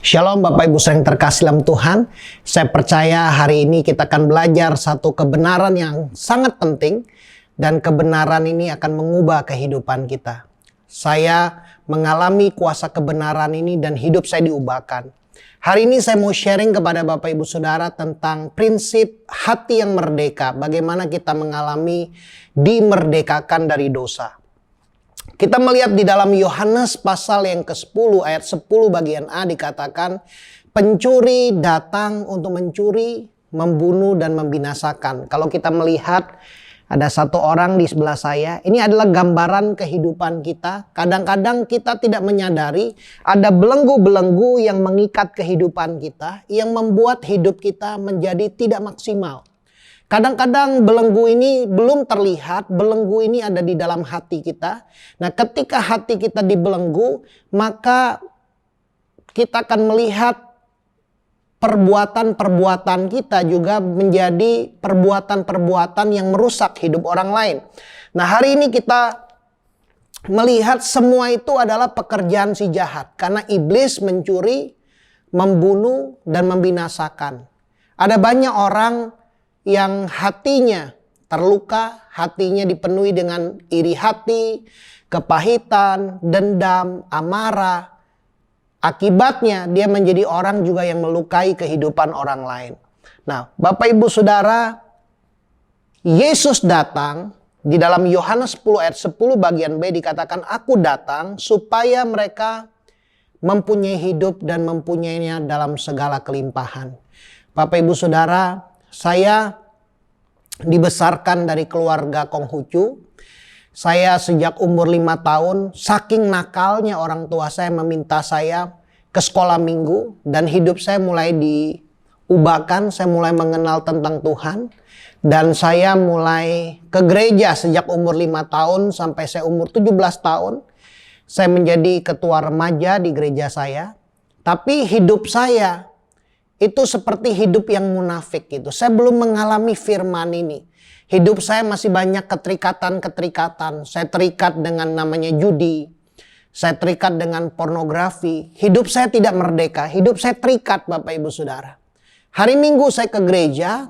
Shalom Bapak Ibu yang terkasih dalam Tuhan. Saya percaya hari ini kita akan belajar satu kebenaran yang sangat penting. Dan kebenaran ini akan mengubah kehidupan kita. Saya mengalami kuasa kebenaran ini dan hidup saya diubahkan. Hari ini saya mau sharing kepada Bapak Ibu Saudara tentang prinsip hati yang merdeka. Bagaimana kita mengalami dimerdekakan dari dosa. Kita melihat di dalam Yohanes pasal yang ke-10 ayat 10 bagian A dikatakan, pencuri datang untuk mencuri, membunuh dan membinasakan. Kalau kita melihat ada satu orang di sebelah saya, ini adalah gambaran kehidupan kita. Kadang-kadang kita tidak menyadari ada belenggu-belenggu yang mengikat kehidupan kita, yang membuat hidup kita menjadi tidak maksimal. Kadang-kadang belenggu ini belum terlihat, belenggu ini ada di dalam hati kita. Nah, ketika hati kita dibelenggu, maka kita akan melihat perbuatan-perbuatan kita juga menjadi perbuatan-perbuatan yang merusak hidup orang lain. Nah, hari ini kita melihat semua itu adalah pekerjaan si jahat. Karena iblis mencuri, membunuh, dan membinasakan. Ada banyak orang yang hatinya terluka, hatinya dipenuhi dengan iri hati, kepahitan, dendam, amarah. Akibatnya dia menjadi orang juga yang melukai kehidupan orang lain. Nah, Bapak Ibu Saudara, Yesus datang di dalam Yohanes 10 ayat 10 bagian B dikatakan, aku datang supaya mereka mempunyai hidup dan mempunyainya dalam segala kelimpahan. Bapak Ibu Saudara, saya dibesarkan dari keluarga Konghucu. Saya sejak umur 5 tahun, saking nakalnya orang tua saya meminta saya ke sekolah minggu. Dan hidup saya mulai diubahkan, saya mulai mengenal tentang Tuhan. Dan saya mulai ke gereja sejak umur 5 tahun sampai saya umur 17 tahun. Saya menjadi ketua remaja di gereja saya. Tapi hidup saya itu seperti hidup yang munafik gitu. Saya belum mengalami firman ini. Hidup saya masih banyak keterikatan-keterikatan. Saya terikat dengan namanya judi. Saya terikat dengan pornografi. Hidup saya tidak merdeka. Hidup saya terikat Bapak Ibu Saudara. Hari Minggu saya ke gereja.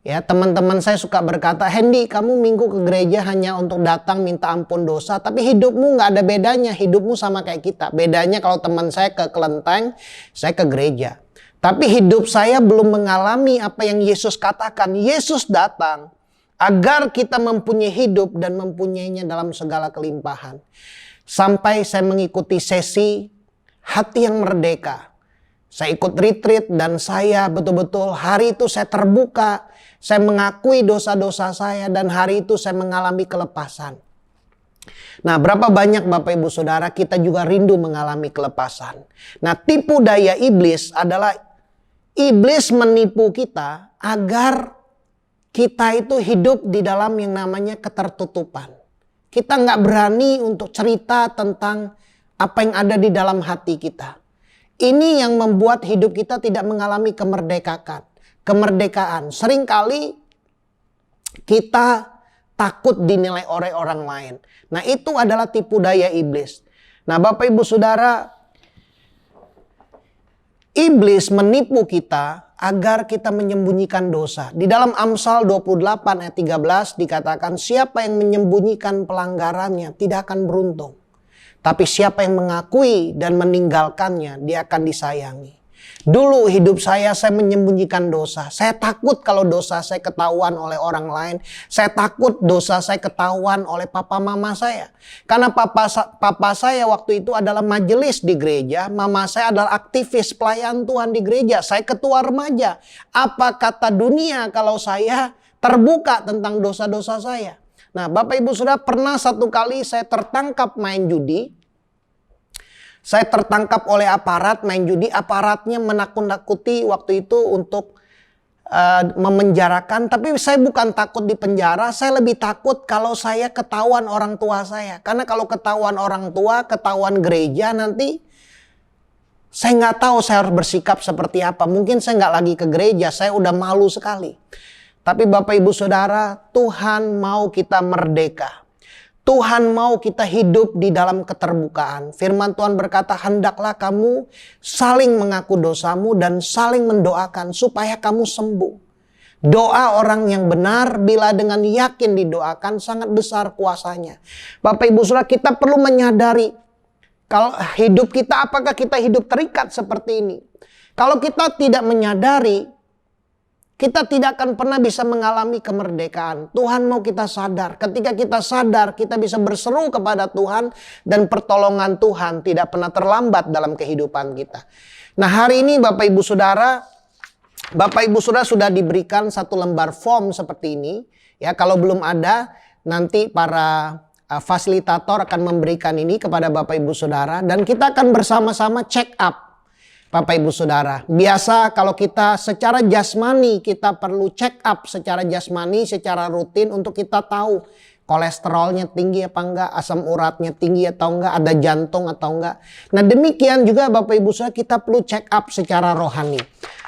Ya, teman-teman saya suka berkata, Hendy, kamu minggu ke gereja hanya untuk datang minta ampun dosa. Tapi hidupmu gak ada bedanya. Hidupmu sama kayak kita. Bedanya kalau teman saya ke kelenteng, saya ke gereja. Tapi hidup saya belum mengalami apa yang Yesus katakan. Yesus datang agar kita mempunyai hidup dan mempunyainya dalam segala kelimpahan. Sampai saya mengikuti sesi hati yang merdeka. Saya ikut retreat dan saya betul-betul hari itu saya terbuka. Saya mengakui dosa-dosa saya dan hari itu saya mengalami kelepasan. Nah, berapa banyak Bapak Ibu Saudara kita juga rindu mengalami kelepasan. Nah, tipu daya iblis adalah iblis menipu kita agar kita itu hidup di dalam yang namanya ketertutupan. Kita nggak berani untuk cerita tentang apa yang ada di dalam hati kita. Ini yang membuat hidup kita tidak mengalami kemerdekaan. Seringkali kita takut dinilai oleh orang lain. Nah, itu adalah tipu daya iblis. Nah, Bapak Ibu Saudara, iblis menipu kita agar kita menyembunyikan dosa. Di dalam Amsal 28 ayat 13 dikatakan, siapa yang menyembunyikan pelanggarannya tidak akan beruntung. Tapi siapa yang mengakui dan meninggalkannya, dia akan disayangi. Dulu hidup saya menyembunyikan dosa. Saya takut kalau dosa saya ketahuan oleh orang lain. Saya takut dosa saya ketahuan oleh papa mama saya. Karena papa saya waktu itu adalah majelis di gereja. Mama saya adalah aktivis pelayan Tuhan di gereja. Saya ketua remaja. Apa kata dunia kalau saya terbuka tentang dosa-dosa saya? Nah, Bapak Ibu Saudara, pernah satu kali saya tertangkap main judi. Saya tertangkap oleh aparat main judi. Aparatnya menakut-nakuti waktu itu untuk memenjarakan. Tapi saya bukan takut di penjara. Saya lebih takut kalau saya ketahuan orang tua saya. Karena kalau ketahuan orang tua, ketahuan gereja, nanti saya nggak tahu saya harus bersikap seperti apa. Mungkin saya nggak lagi ke gereja. Saya udah malu sekali. Tapi Bapak Ibu Saudara, Tuhan mau kita merdeka. Tuhan mau kita hidup di dalam keterbukaan. Firman Tuhan berkata, hendaklah kamu saling mengaku dosamu dan saling mendoakan supaya kamu sembuh. Doa orang yang benar bila dengan yakin didoakan sangat besar kuasanya. Bapak Ibu Saudara, kita perlu menyadari kalau hidup kita, apakah kita hidup terikat seperti ini. Kalau kita tidak menyadari, kita tidak akan pernah bisa mengalami kemerdekaan. Tuhan mau kita sadar. Ketika kita sadar, kita bisa berseru kepada Tuhan. Dan pertolongan Tuhan tidak pernah terlambat dalam kehidupan kita. Nah, hari ini Bapak Ibu Saudara sudah diberikan satu lembar form seperti ini. Ya, kalau belum ada, nanti para fasilitator akan memberikan ini kepada Bapak Ibu Saudara. Dan kita akan bersama-sama check up. Bapak Ibu Saudara, biasa kalau kita secara jasmani, kita perlu check up secara jasmani, secara rutin untuk kita tahu kolesterolnya tinggi apa enggak, asam uratnya tinggi atau enggak, ada jantung atau enggak. Nah, demikian juga Bapak Ibu Saudara, kita perlu check up secara rohani.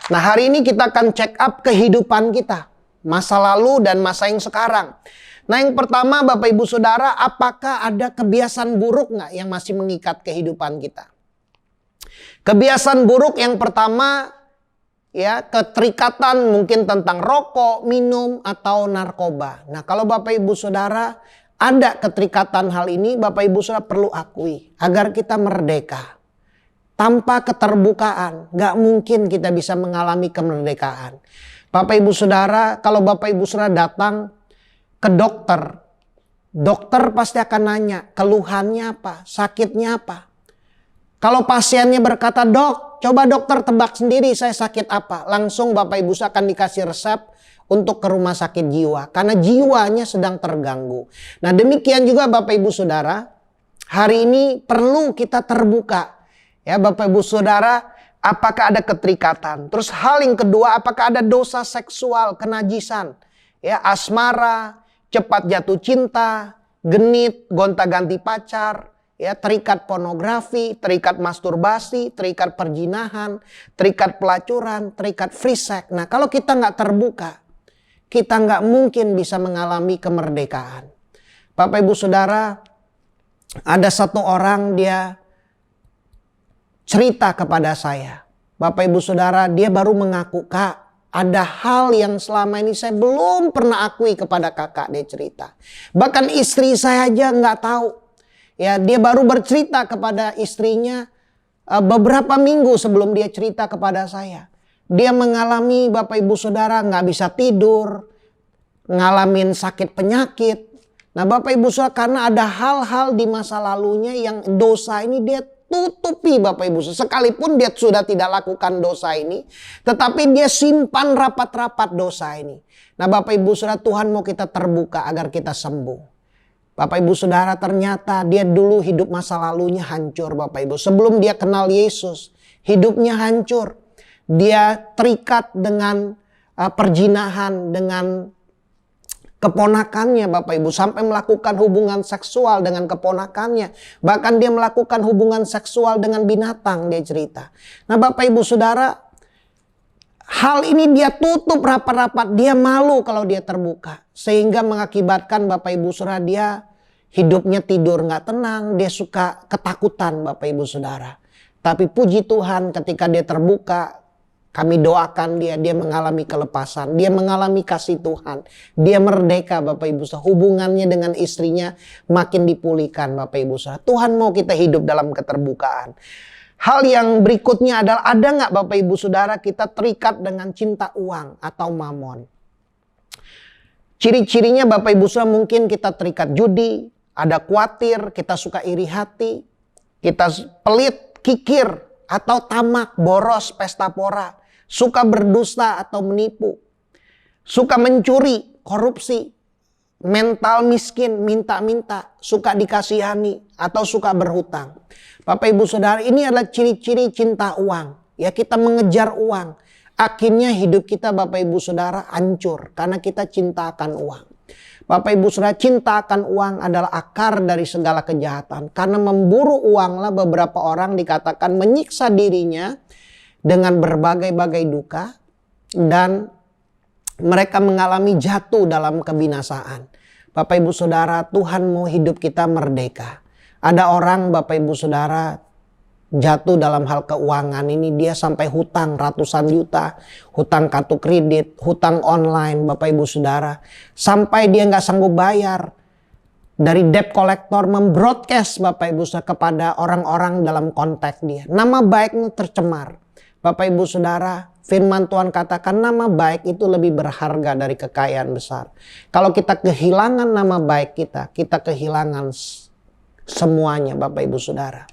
Nah, hari ini kita akan check up kehidupan kita, masa lalu dan masa yang sekarang. Nah, yang pertama Bapak Ibu Saudara, apakah ada kebiasaan buruk enggak yang masih mengikat kehidupan kita? Kebiasaan buruk yang pertama, ya, keterikatan mungkin tentang rokok, minum, atau narkoba. Nah, kalau Bapak Ibu Saudara ada keterikatan hal ini, Bapak Ibu Saudara perlu akui agar kita merdeka. Tanpa keterbukaan, gak mungkin kita bisa mengalami kemerdekaan. Bapak Ibu Saudara, kalau Bapak Ibu Saudara datang ke dokter, dokter pasti akan nanya keluhannya apa, sakitnya apa. Kalau pasiennya berkata, dok, coba dokter tebak sendiri saya sakit apa. Langsung Bapak Ibu akan dikasih resep untuk ke rumah sakit jiwa. Karena jiwanya sedang terganggu. Nah, demikian juga Bapak Ibu Saudara, hari ini perlu kita terbuka. Ya, Bapak Ibu Saudara, apakah ada keterikatan? Terus hal yang kedua, apakah ada dosa seksual, kenajisan? Ya, asmara, cepat jatuh cinta, genit, gonta-ganti pacar. Ya, terikat pornografi, terikat masturbasi, terikat perjinahan, terikat pelacuran, terikat free sex. Nah, kalau kita nggak terbuka, kita nggak mungkin bisa mengalami kemerdekaan. Bapak Ibu Saudara, ada satu orang dia cerita kepada saya. Bapak Ibu Saudara, dia baru mengaku, Kak, ada hal yang selama ini saya belum pernah akui kepada kakak, dia cerita. Bahkan istri saya aja nggak tahu. Ya, dia baru bercerita kepada istrinya beberapa minggu sebelum dia cerita kepada saya. Dia mengalami, Bapak Ibu Saudara, nggak bisa tidur, ngalamin sakit penyakit. Nah, Bapak Ibu Saudara, karena ada hal-hal di masa lalunya yang dosa ini dia tutupi, Bapak Ibu Saudara. Sekalipun dia sudah tidak lakukan dosa ini, tetapi dia simpan rapat-rapat dosa ini. Nah, Bapak Ibu Saudara, Tuhan mau kita terbuka agar kita sembuh. Bapak Ibu Saudara, ternyata dia dulu hidup masa lalunya hancur, Bapak Ibu. Sebelum dia kenal Yesus, hidupnya hancur. Dia terikat dengan perjinahan, dengan keponakannya, Bapak Ibu. Sampai melakukan hubungan seksual dengan keponakannya. Bahkan dia melakukan hubungan seksual dengan binatang, dia cerita. Nah, Bapak Ibu Saudara, hal ini dia tutup rapat-rapat. Dia malu kalau dia terbuka. Sehingga mengakibatkan Bapak Ibu Saudara, dia hidupnya tidur nggak tenang, dia suka ketakutan, Bapak Ibu Saudara. Tapi puji Tuhan, ketika dia terbuka, kami doakan dia mengalami kelepasan, dia mengalami kasih Tuhan, dia merdeka, Bapak Ibu Saudara. Hubungannya dengan istrinya makin dipulihkan, Bapak Ibu Saudara. Tuhan mau kita hidup dalam keterbukaan. Hal yang berikutnya adalah, ada nggak Bapak Ibu Saudara kita terikat dengan cinta uang atau mamon? Ciri-cirinya Bapak Ibu Saudara, mungkin kita terikat judi, ada khawatir, kita suka iri hati, kita pelit, kikir, atau tamak, boros, pesta pora, suka berdusta atau menipu, suka mencuri, korupsi, mental miskin, minta-minta, suka dikasihani, atau suka berhutang. Bapak Ibu Saudara, ini adalah ciri-ciri cinta uang. Ya, kita mengejar uang. Akhirnya hidup kita, Bapak Ibu Saudara, hancur karena kita cinta akan uang. Bapak Ibu Saudara, cinta akan uang adalah akar dari segala kejahatan. Karena memburu uanglah beberapa orang dikatakan menyiksa dirinya dengan berbagai-bagai duka. Dan mereka mengalami jatuh dalam kebinasaan. Bapak Ibu Saudara, Tuhan mau hidup kita merdeka. Ada orang Bapak Ibu Saudara jatuh dalam hal keuangan ini, dia sampai hutang ratusan juta, hutang kartu kredit, hutang online Bapak Ibu Saudara. Sampai dia nggak sanggup bayar. Dari debt collector membroadcast Bapak Ibu Saudara kepada orang-orang dalam konteks dia. Nama baiknya tercemar. Bapak Ibu Saudara, firman Tuhan katakan nama baik itu lebih berharga dari kekayaan besar. Kalau kita kehilangan nama baik kita kehilangan semuanya Bapak Ibu Saudara.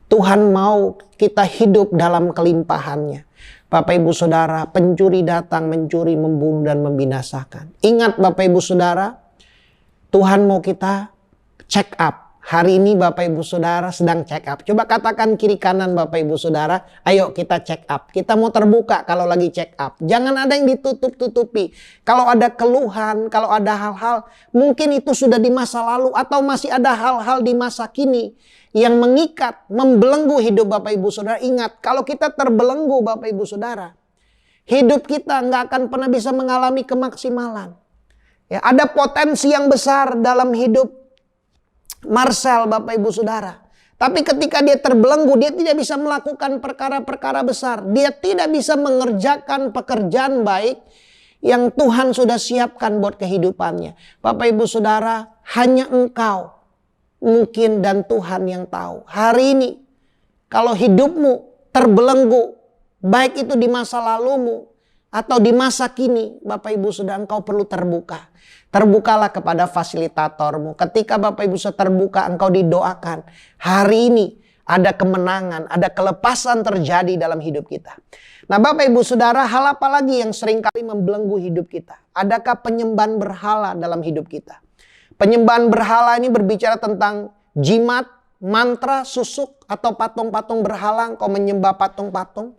Tuhan mau kita hidup dalam kelimpahannya. Bapak Ibu Saudara, pencuri datang mencuri, membunuh dan membinasakan. Ingat Bapak Ibu Saudara, Tuhan mau kita check up. Hari ini Bapak Ibu Saudara sedang check up. Coba katakan kiri kanan Bapak Ibu Saudara, ayo kita check up. Kita mau terbuka kalau lagi check up. Jangan ada yang ditutup-tutupi. Kalau ada keluhan, kalau ada hal-hal, mungkin itu sudah di masa lalu atau masih ada hal-hal di masa kini yang mengikat, membelenggu hidup Bapak Ibu Saudara. Ingat, kalau kita terbelenggu Bapak Ibu Saudara, hidup kita nggak akan pernah bisa mengalami kemaksimalan. Ya, ada potensi yang besar dalam hidup Marcel Bapak Ibu Saudara. Tapi ketika dia terbelenggu, dia tidak bisa melakukan perkara-perkara besar. Dia tidak bisa mengerjakan pekerjaan baik yang Tuhan sudah siapkan buat kehidupannya. Bapak Ibu Saudara, hanya Engkau mungkin dan Tuhan yang tahu. Hari ini kalau hidupmu terbelenggu, baik itu di masa lalumu atau di masa kini, Bapak Ibu Saudara, engkau perlu terbuka. Terbukalah kepada fasilitatormu. Ketika Bapak Ibu Saudara terbuka, engkau didoakan. Hari ini ada kemenangan, ada kelepasan terjadi dalam hidup kita. Nah Bapak Ibu Saudara, hal apa lagi yang seringkali membelenggu hidup kita? Adakah penyembahan berhala dalam hidup kita? Penyembahan berhala ini berbicara tentang jimat, mantra, susuk, atau patung-patung berhala. Engkau menyembah patung-patung.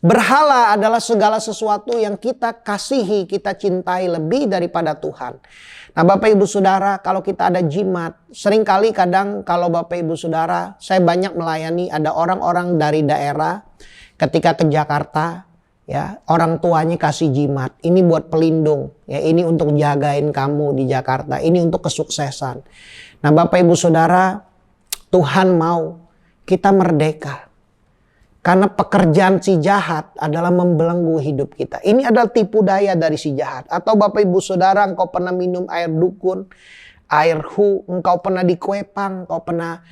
Berhala adalah segala sesuatu yang kita kasihi, kita cintai lebih daripada Tuhan. Nah Bapak Ibu Saudara, kalau kita ada jimat, seringkali kadang kalau Bapak Ibu Saudara, saya banyak melayani ada orang-orang dari daerah ketika ke Jakarta, ya orang tuanya kasih jimat. Ini buat pelindung, ya ini untuk jagain kamu di Jakarta, ini untuk kesuksesan. Nah Bapak Ibu Saudara, Tuhan mau kita merdeka. Karena pekerjaan si jahat adalah membelenggu hidup kita. Ini adalah tipu daya dari si jahat. Atau Bapak Ibu Saudara, engkau pernah minum air dukun, air hu, engkau pernah dikuepang, engkau pernah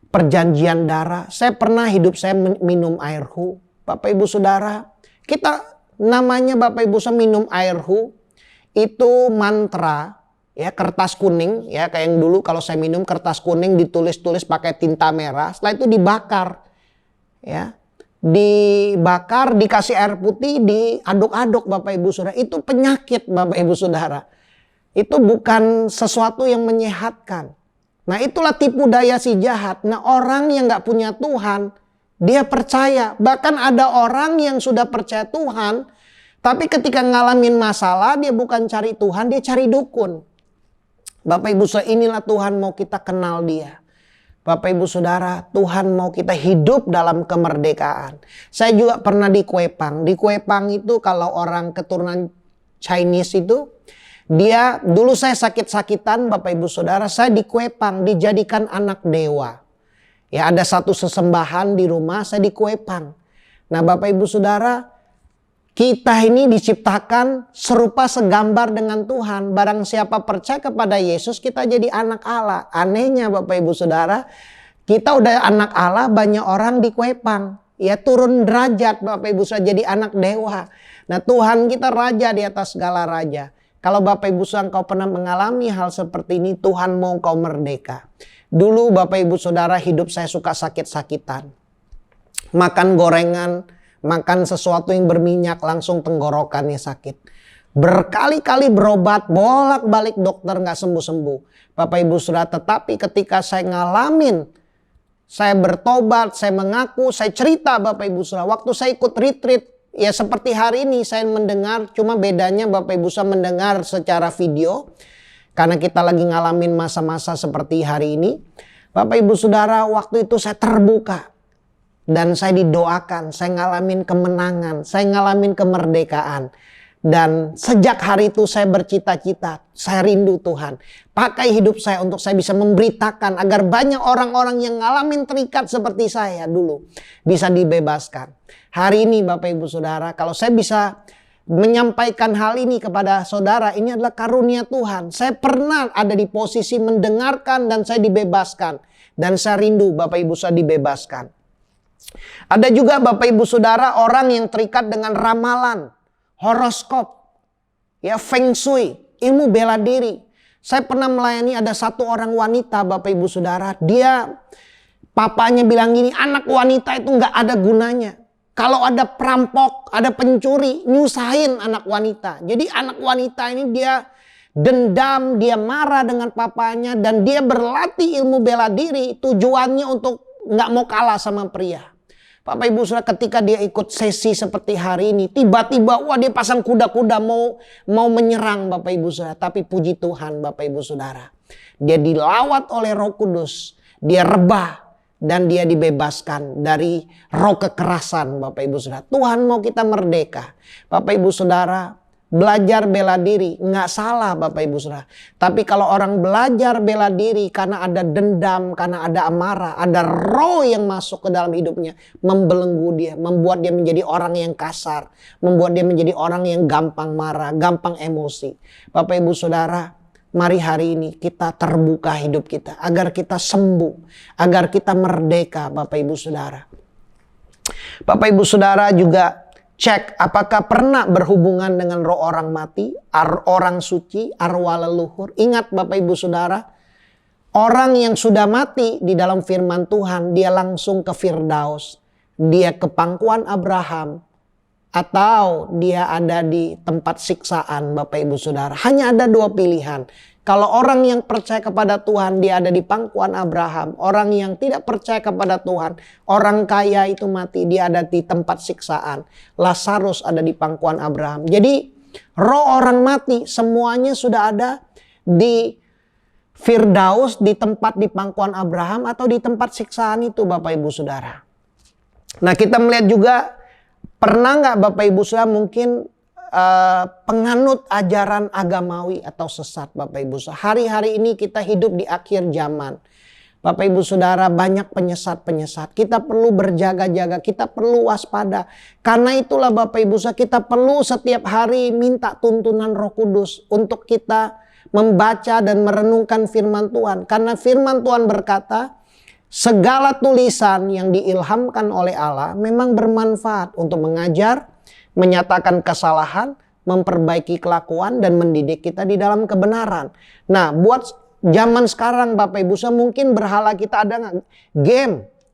perjanjian darah. Saya pernah hidup saya minum air hu. Bapak Ibu Saudara, kita namanya Bapak Ibu Saudara minum air hu, itu mantra, ya kertas kuning, ya kayak yang dulu kalau saya minum kertas kuning ditulis-tulis pakai tinta merah, setelah itu dibakar, ya. Dibakar, dikasih air putih, diaduk-aduk Bapak Ibu Saudara. Itu penyakit Bapak Ibu Saudara. Itu bukan sesuatu yang menyehatkan. Nah itulah tipu daya si jahat. Nah orang yang gak punya Tuhan, dia percaya. Bahkan ada orang yang sudah percaya Tuhan, tapi ketika ngalamin masalah, dia bukan cari Tuhan, dia cari dukun. Bapak Ibu Saudara, inilah Tuhan mau kita kenal dia. Bapak Ibu Saudara, Tuhan mau kita hidup dalam kemerdekaan. Saya juga pernah di Kuepang. Di Kuepang itu kalau orang keturunan Chinese itu, dia dulu saya sakit-sakitan Bapak Ibu Saudara, saya di Kuepang dijadikan anak dewa. Ya ada satu sesembahan di rumah, saya di Kuepang. Nah Bapak Ibu Saudara, kita ini diciptakan serupa segambar dengan Tuhan. Barang siapa percaya kepada Yesus, kita jadi anak Allah. Anehnya Bapak Ibu Saudara, kita udah anak Allah, banyak orang di Kuepang. Ya turun derajat Bapak Ibu Saudara jadi anak dewa. Nah Tuhan kita raja di atas segala raja. Kalau Bapak Ibu Saudara kau pernah mengalami hal seperti ini, Tuhan mau kau merdeka. Dulu Bapak Ibu Saudara hidup saya suka sakit-sakitan. Makan gorengan, makan sesuatu yang berminyak langsung tenggorokannya sakit. Berkali-kali berobat, bolak-balik dokter nggak sembuh-sembuh. Bapak Ibu Saudara, tetapi ketika saya ngalamin, saya bertobat, saya mengaku, saya cerita Bapak Ibu Saudara. Waktu saya ikut retreat, ya seperti hari ini saya mendengar, cuma bedanya Bapak Ibu Saudara mendengar secara video. Karena kita lagi ngalamin masa-masa seperti hari ini. Bapak Ibu Saudara, waktu itu saya terbuka. Dan saya didoakan, saya ngalamin kemenangan, saya ngalamin kemerdekaan. Dan sejak hari itu saya bercita-cita, saya rindu Tuhan. Pakai hidup saya untuk saya bisa memberitakan agar banyak orang-orang yang ngalamin terikat seperti saya dulu bisa dibebaskan. Hari ini Bapak Ibu Saudara, kalau saya bisa menyampaikan hal ini kepada saudara, ini adalah karunia Tuhan. Saya pernah ada di posisi mendengarkan dan saya dibebaskan. Dan saya rindu Bapak Ibu saya dibebaskan. Ada juga Bapak Ibu Saudara orang yang terikat dengan ramalan, horoskop, ya feng shui, ilmu bela diri. Saya pernah melayani ada satu orang wanita Bapak Ibu Saudara. Dia papanya bilang gini, anak wanita itu nggak ada gunanya. Kalau ada perampok, ada pencuri, nyusahin anak wanita. Jadi anak wanita ini dia dendam, dia marah dengan papanya. Dan dia berlatih ilmu bela diri tujuannya untuk nggak mau kalah sama pria. Bapak Ibu Saudara, ketika dia ikut sesi seperti hari ini, tiba-tiba wah dia pasang kuda-kuda mau menyerang Bapak Ibu Saudara. Tapi puji Tuhan Bapak Ibu Saudara, dia dilawat oleh Roh Kudus, dia rebah. Dan dia dibebaskan dari roh kekerasan Bapak Ibu Saudara. Tuhan mau kita merdeka. Bapak Ibu Saudara, belajar bela diri nggak salah Bapak Ibu Saudara. Tapi kalau orang belajar bela diri karena ada dendam, karena ada amarah, ada roh yang masuk ke dalam hidupnya, membelenggu dia, membuat dia menjadi orang yang kasar, membuat dia menjadi orang yang gampang marah, gampang emosi. Bapak Ibu Saudara, mari hari ini kita terbuka hidup kita agar kita sembuh, agar kita merdeka Bapak Ibu Saudara. Bapak Ibu Saudara juga cek apakah pernah berhubungan dengan roh orang mati, orang suci, arwah leluhur. Ingat Bapak Ibu Saudara, orang yang sudah mati di dalam firman Tuhan, dia langsung ke Firdaus, dia ke pangkuan Abraham, atau dia ada di tempat siksaan Bapak Ibu Saudara. Hanya ada dua pilihan. Kalau orang yang percaya kepada Tuhan dia ada di pangkuan Abraham. Orang yang tidak percaya kepada Tuhan, orang kaya itu mati, dia ada di tempat siksaan. Lazarus ada di pangkuan Abraham. Jadi roh orang mati semuanya sudah ada di Firdaus, di tempat di pangkuan Abraham atau di tempat siksaan itu Bapak Ibu Saudara. Nah, kita melihat juga, pernah nggak Bapak Ibu Saudara mungkin penganut ajaran agamawi atau sesat Bapak Ibu Saudara. Hari-hari ini kita hidup di akhir zaman. Bapak Ibu Saudara, banyak penyesat-penyesat. Kita perlu berjaga-jaga, kita perlu waspada. Karena itulah Bapak Ibu Saudara, kita perlu setiap hari minta tuntunan Roh Kudus untuk kita membaca dan merenungkan firman Tuhan. Karena firman Tuhan berkata, segala tulisan yang diilhamkan oleh Allah memang bermanfaat untuk mengajar, menyatakan kesalahan, memperbaiki kelakuan, dan mendidik kita di dalam kebenaran. Nah, buat zaman sekarang Bapak Ibu Saudara, mungkin berhala kita ada nggak?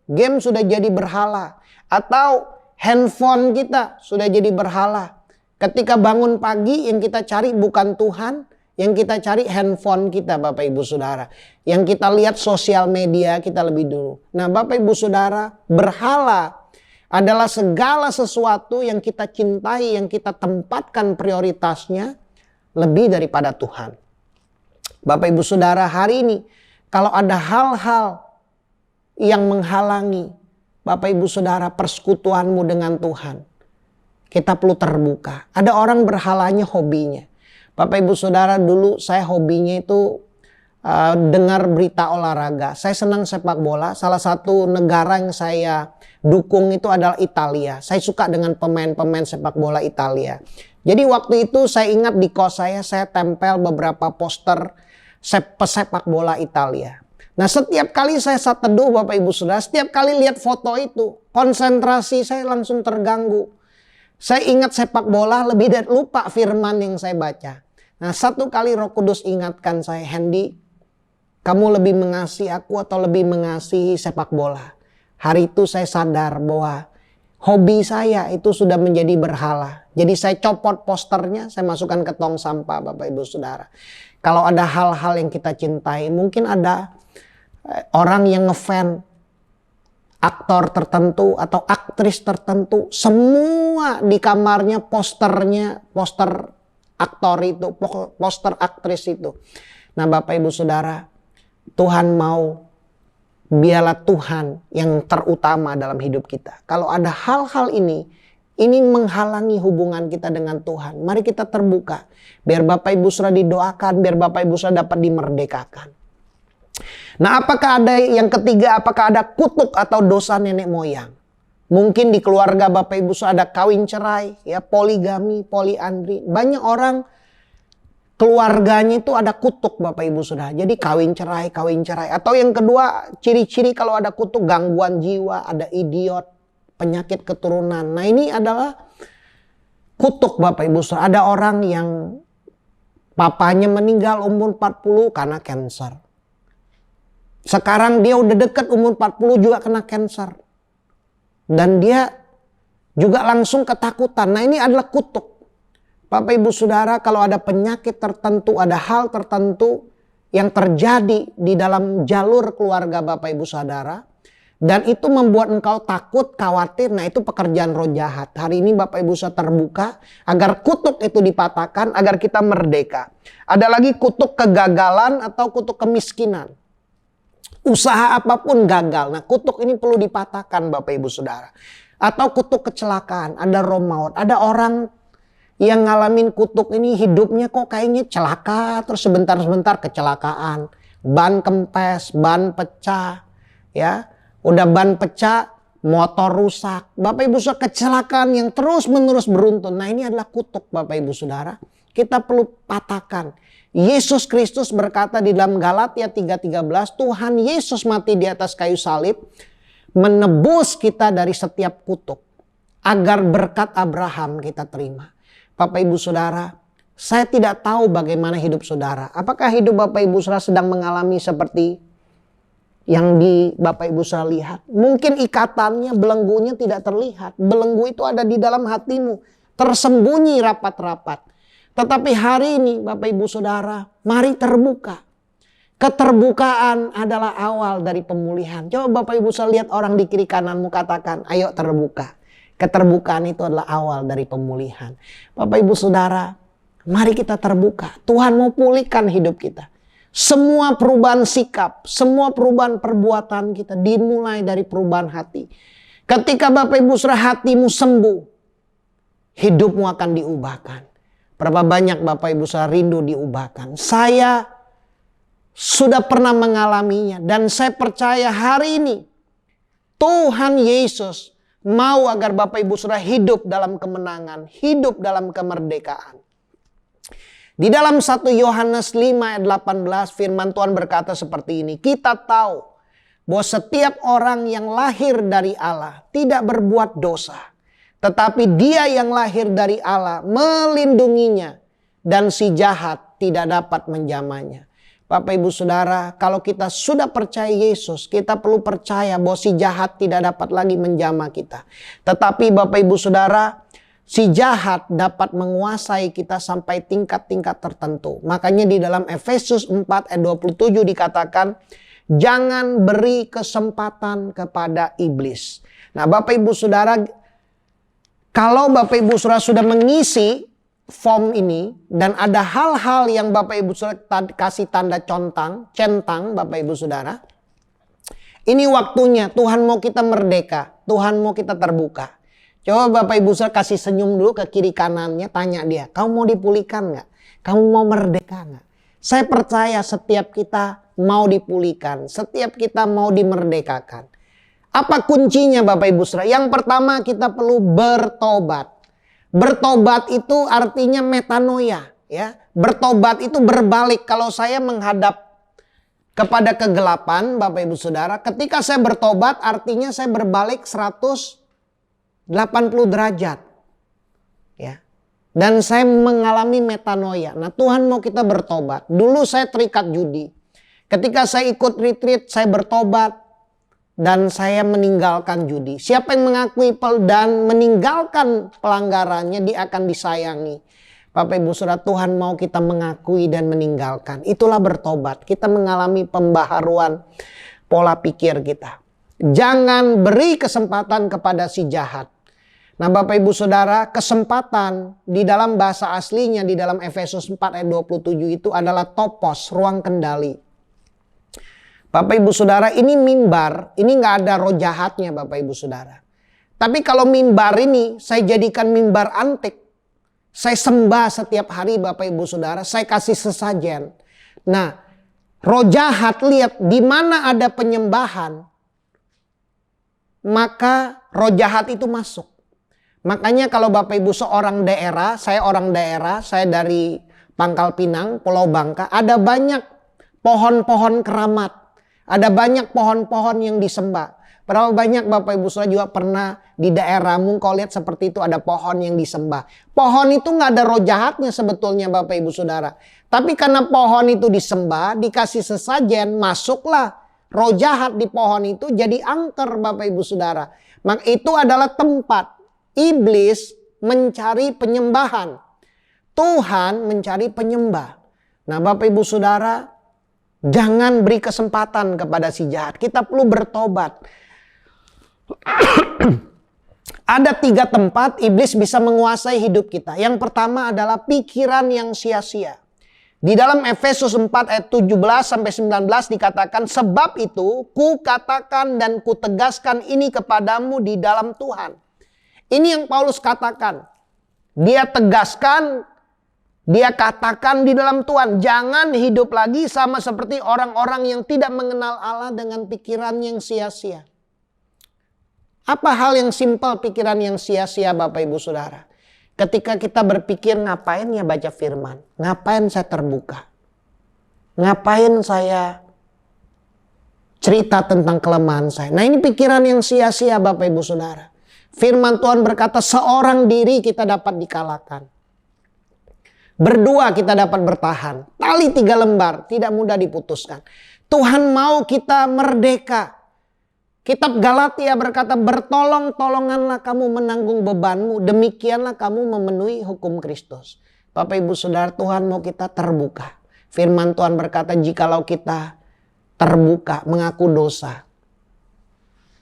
Game sudah jadi berhala. Atau handphone kita sudah jadi berhala. Ketika bangun pagi yang kita cari bukan Tuhan, yang kita cari handphone kita Bapak Ibu Saudara. Yang kita lihat sosial media kita lebih dulu. Nah Bapak Ibu Saudara, berhala adalah segala sesuatu yang kita cintai, yang kita tempatkan prioritasnya lebih daripada Tuhan. Bapak Ibu Saudara, hari ini kalau ada hal-hal yang menghalangi Bapak Ibu Saudara persekutuanmu dengan Tuhan, kita perlu terbuka. Ada orang berhalanya hobinya. Bapak Ibu Saudara, dulu saya hobinya itu dengar berita olahraga. Saya senang sepak bola. Salah satu negara yang saya dukung itu adalah Italia. Saya suka dengan pemain-pemain sepak bola Italia. Jadi waktu itu saya ingat di kos saya tempel beberapa poster pesepak bola Italia. Nah setiap kali saya saat teduh Bapak Ibu Saudara, setiap kali lihat foto itu, konsentrasi saya langsung terganggu. Saya ingat sepak bola lebih dari lupa firman yang saya baca. Nah satu kali Roh Kudus ingatkan saya, Hendy, kamu lebih mengasihi aku atau lebih mengasihi sepak bola? Hari itu saya sadar bahwa hobi saya itu sudah menjadi berhala. Jadi saya copot posternya, saya masukkan ke tong sampah Bapak Ibu Saudara. Kalau ada hal-hal yang kita cintai, mungkin ada orang yang ngefan aktor tertentu atau aktris tertentu, semua di kamarnya posternya, poster aktor itu, poster aktris itu. Nah Bapak Ibu Saudara, Tuhan mau, biarlah Tuhan yang terutama dalam hidup kita. Kalau ada hal-hal ini, Ini menghalangi hubungan kita dengan Tuhan. Mari kita terbuka. Biar Bapak Ibu Saudara didoakan, biar Bapak Ibu Saudara dapat dimerdekakan. Nah, apakah ada yang ketiga, apakah ada kutuk atau dosa nenek moyang? Mungkin di keluarga Bapak Ibu Saudara ada kawin cerai, ya, poligami, poliandri. Banyak orang keluarganya itu ada kutuk Bapak Ibu Saudara. Jadi kawin cerai, kawin cerai. Atau yang kedua, ciri-ciri kalau ada kutuk, gangguan jiwa, ada idiot, penyakit keturunan. Nah, ini adalah kutuk Bapak Ibu Saudara. Ada orang yang papanya meninggal umur 40 karena kanker. Sekarang dia udah dekat umur 40 juga kena kanker. Dan dia juga langsung ketakutan. Nah, ini adalah kutuk. Bapak Ibu Saudara, kalau ada penyakit tertentu, ada hal tertentu yang terjadi di dalam jalur keluarga Bapak Ibu Saudara, dan itu membuat engkau takut, khawatir, nah itu pekerjaan roh jahat. Hari ini Bapak Ibu Saudara terbuka agar kutuk itu dipatahkan, agar kita merdeka. Ada lagi kutuk kegagalan atau kutuk kemiskinan. Usaha apapun gagal. Nah, kutuk ini perlu dipatahkan Bapak Ibu Saudara. Atau kutuk kecelakaan, ada roh maut. Ada orang yang ngalamin kutuk ini hidupnya kok kayaknya celaka, terus sebentar-sebentar kecelakaan. Ban kempes, ban pecah, ya. Udah ban pecah, motor rusak. Bapak Ibu Saudara, kecelakaan yang terus-menerus beruntun. Nah, ini adalah kutuk Bapak Ibu Saudara. Kita perlu patahkan. Yesus Kristus berkata di dalam Galatia 3:13, Tuhan Yesus mati di atas kayu salib menebus kita dari setiap kutuk agar berkat Abraham kita terima. Bapak Ibu Saudara, saya tidak tahu bagaimana hidup saudara. Apakah hidup Bapak Ibu Saudara sedang mengalami seperti yang di Bapak Ibu Saudara lihat? Mungkin ikatannya, belenggunya tidak terlihat. Belenggu itu ada di dalam hatimu, tersembunyi rapat-rapat. Tetapi hari ini Bapak Ibu Saudara, mari terbuka. Keterbukaan adalah awal dari pemulihan. Coba Bapak Ibu Saudara lihat orang di kiri kananmu, katakan, ayo terbuka. Keterbukaan itu adalah awal dari pemulihan. Bapak Ibu Saudara, mari kita terbuka. Tuhan mau pulihkan hidup kita. Semua perubahan sikap, semua perubahan perbuatan kita dimulai dari perubahan hati. Ketika Bapak Ibu Saudara hatimu sembuh, hidupmu akan diubahkan. Berapa banyak Bapak Ibu Saudara rindu diubahkan. Saya sudah pernah mengalaminya dan saya percaya hari ini Tuhan Yesus mau agar Bapak Ibu Saudara hidup dalam kemenangan, hidup dalam kemerdekaan. Di dalam 1 Yohanes 5 ayat 18 firman Tuhan berkata seperti ini. Kita tahu bahwa setiap orang yang lahir dari Allah tidak berbuat dosa. Tetapi dia yang lahir dari Allah melindunginya dan si jahat tidak dapat menjamahnya. Bapak Ibu Saudara, kalau kita sudah percaya Yesus, kita perlu percaya bahwa si jahat tidak dapat lagi menjamah kita. Tetapi Bapak Ibu Saudara, si jahat dapat menguasai kita sampai tingkat-tingkat tertentu. Makanya di dalam Efesus 4 ayat 27 dikatakan, jangan beri kesempatan kepada iblis. Nah Bapak Ibu Saudara, kalau Bapak Ibu Saudara sudah mengisi form ini dan ada hal-hal yang Bapak Ibu Saudara kasih tanda centang Bapak Ibu Saudara, ini waktunya Tuhan mau kita merdeka, Tuhan mau kita terbuka. Coba Bapak Ibu Saudara kasih senyum dulu ke kiri kanannya, tanya dia, kamu mau dipulihkan gak? Kamu mau merdeka gak? Saya percaya setiap kita mau dipulihkan, setiap kita mau dimerdekakan. Apa kuncinya Bapak Ibu Saudara? Yang pertama kita perlu bertobat. Bertobat itu artinya metanoia, ya. Bertobat itu berbalik. Kalau saya menghadap kepada kegelapan Bapak Ibu Saudara, ketika saya bertobat artinya saya berbalik 180 derajat. Ya. Dan saya mengalami metanoia. Nah, Tuhan mau kita bertobat. Dulu saya terikat judi. Ketika saya ikut retreat, saya bertobat. Dan saya meninggalkan judi. Siapa yang mengakui dan meninggalkan pelanggarannya, dia akan disayangi. Bapak Ibu Saudara, Tuhan mau kita mengakui dan meninggalkan. Itulah bertobat. Kita mengalami pembaharuan pola pikir kita. Jangan beri kesempatan kepada si jahat. Nah Bapak Ibu Saudara, kesempatan di dalam bahasa aslinya di dalam Efesus 4 ayat 27 itu adalah topos, ruang kendali. Bapak Ibu Saudara, ini mimbar, ini nggak ada roh jahatnya Bapak Ibu Saudara. Tapi kalau mimbar ini saya jadikan mimbar antik. Saya sembah setiap hari Bapak Ibu Saudara. Saya kasih sesajen. Nah, roh jahat lihat di mana ada penyembahan. Maka roh jahat itu masuk. Makanya kalau Bapak Ibu seorang daerah, saya dari Pangkal Pinang, Pulau Bangka, ada banyak pohon-pohon keramat. Ada banyak pohon-pohon yang disembah. Berapa banyak Bapak Ibu Saudara juga pernah di daerahmu kau lihat seperti itu ada pohon yang disembah. Pohon itu nggak ada roh jahatnya sebetulnya Bapak Ibu Saudara. Tapi karena pohon itu disembah, dikasih sesajen, masuklah roh jahat di pohon itu jadi angker Bapak Ibu Saudara. Maka itu adalah tempat iblis mencari penyembahan. Tuhan mencari penyembah. Nah Bapak Ibu Saudara, jangan beri kesempatan kepada si jahat. Kita perlu bertobat. Ada 3 tempat iblis bisa menguasai hidup kita. Yang pertama adalah pikiran yang sia-sia. Di dalam Efesus 4 ayat 17 sampai 19 dikatakan, sebab itu ku katakan dan ku tegaskan ini kepadamu di dalam Tuhan. Ini yang Paulus katakan. Dia tegaskan, dia katakan di dalam Tuhan. Jangan hidup lagi sama seperti orang-orang yang tidak mengenal Allah dengan pikiran yang sia-sia. Apa hal yang simpel pikiran yang sia-sia Bapak Ibu Saudara? Ketika kita berpikir ngapain ya baca firman? Ngapain saya terbuka? Ngapain saya cerita tentang kelemahan saya? Nah ini pikiran yang sia-sia Bapak Ibu Saudara. Firman Tuhan berkata seorang diri kita dapat dikalahkan. Berdua kita dapat bertahan. Tali 3 lembar tidak mudah diputuskan. Tuhan mau kita merdeka. Kitab Galatia berkata, bertolong-tolonganlah kamu menanggung bebanmu, demikianlah kamu memenuhi hukum Kristus. Bapak Ibu Saudara, Tuhan mau kita terbuka. Firman Tuhan berkata, jikalau kita terbuka, mengaku dosa,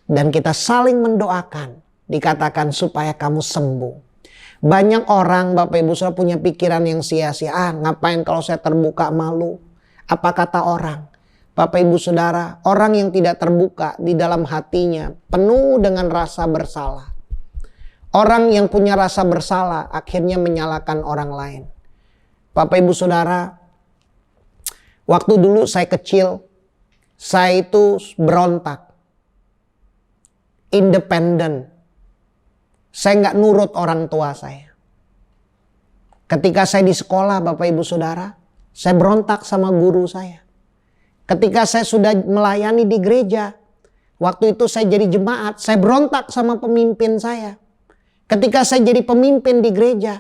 dan kita saling mendoakan, dikatakan supaya kamu sembuh. Banyak orang Bapak Ibu Saudara punya pikiran yang sia-sia. Ngapain kalau saya terbuka, malu? Apa kata orang? Bapak Ibu Saudara, orang yang tidak terbuka di dalam hatinya penuh dengan rasa bersalah. Orang yang punya rasa bersalah akhirnya menyalahkan orang lain. Bapak Ibu Saudara, waktu dulu saya kecil, saya itu berontak. Independen. Saya nggak nurut orang tua saya. Ketika saya di sekolah Bapak Ibu Saudara, saya berontak sama guru saya. Ketika saya sudah melayani di gereja, waktu itu saya jadi jemaat, saya berontak sama pemimpin saya. Ketika saya jadi pemimpin di gereja,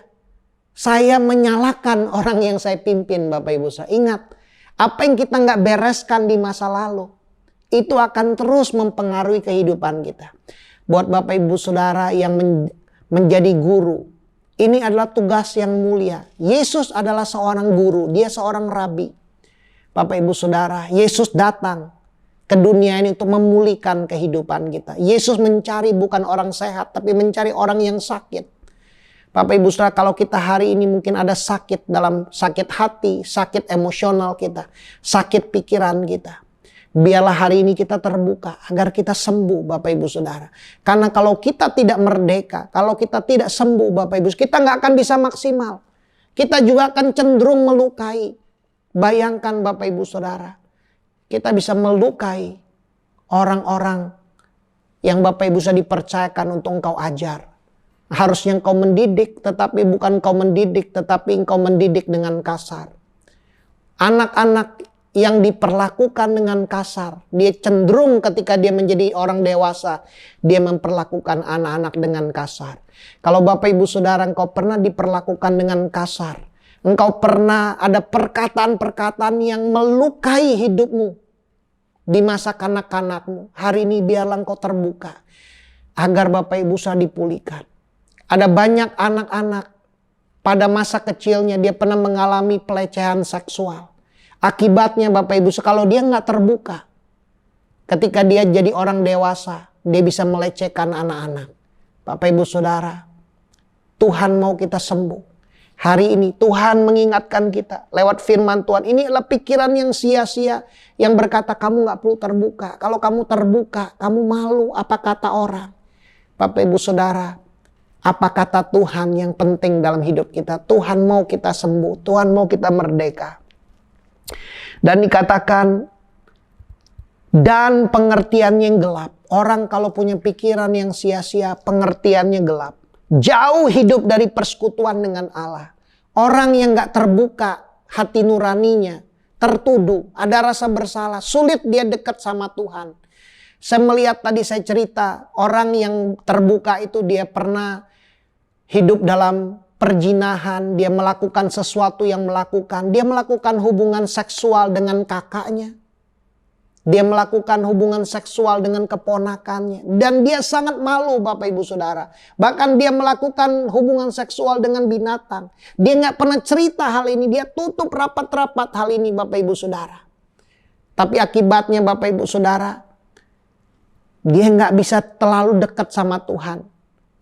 saya menyalahkan orang yang saya pimpin Bapak Ibu. Saya ingat, apa yang kita nggak bereskan di masa lalu, itu akan terus mempengaruhi kehidupan kita. Buat Bapak Ibu Saudara yang menjadi guru, ini adalah tugas yang mulia. Yesus adalah seorang guru, dia seorang rabi. Bapak Ibu Saudara, Yesus datang ke dunia ini untuk memulihkan kehidupan kita. Yesus mencari bukan orang sehat, tapi mencari orang yang sakit. Bapak Ibu Saudara, kalau kita hari ini mungkin ada sakit dalam sakit hati, sakit emosional kita, sakit pikiran kita. Biarlah hari ini kita terbuka agar kita sembuh Bapak Ibu Saudara. Karena kalau kita tidak merdeka, kalau kita tidak sembuh Bapak Ibu, kita nggak akan bisa maksimal. Kita juga akan cenderung melukai. Bayangkan Bapak Ibu Saudara, kita bisa melukai orang-orang yang Bapak Ibu sudah dipercayakan untuk engkau ajar. Harusnya engkau mendidik, tetapi bukan engkau mendidik, tetapi engkau mendidik dengan kasar. Anak-anak yang diperlakukan dengan kasar, dia cenderung ketika dia menjadi orang dewasa, dia memperlakukan anak-anak dengan kasar. Kalau Bapak Ibu Saudara engkau pernah diperlakukan dengan kasar, engkau pernah ada perkataan-perkataan yang melukai hidupmu di masa kanak-kanakmu. Hari ini biarlah engkau terbuka agar Bapak Ibu bisa dipulihkan. Ada banyak anak-anak pada masa kecilnya dia pernah mengalami pelecehan seksual. Akibatnya Bapak Ibu, kalau dia nggak terbuka, ketika dia jadi orang dewasa, dia bisa melecehkan anak-anak. Bapak Ibu Saudara, Tuhan mau kita sembuh. Hari ini Tuhan mengingatkan kita lewat firman Tuhan. Ini adalah pikiran yang sia-sia yang berkata kamu gak perlu terbuka. Kalau kamu terbuka, kamu malu apa kata orang. Bapak Ibu Saudara, apa kata Tuhan yang penting dalam hidup kita? Tuhan mau kita sembuh, Tuhan mau kita merdeka. Dan dikatakan, dan pengertiannya yang gelap. Orang kalau punya pikiran yang sia-sia, pengertiannya gelap. Jauh hidup dari persekutuan dengan Allah. Orang yang gak terbuka hati nuraninya, tertuduh, ada rasa bersalah, sulit dia dekat sama Tuhan. Saya melihat tadi saya cerita, orang yang terbuka itu dia pernah hidup dalam perjinahan, dia melakukan sesuatu yang dia melakukan hubungan seksual dengan kakaknya. Dia melakukan hubungan seksual dengan keponakannya. Dan dia sangat malu Bapak Ibu Saudara. Bahkan dia melakukan hubungan seksual dengan binatang. Dia nggak pernah cerita hal ini. Dia tutup rapat-rapat hal ini Bapak Ibu Saudara. Tapi akibatnya Bapak Ibu Saudara, dia nggak bisa terlalu dekat sama Tuhan.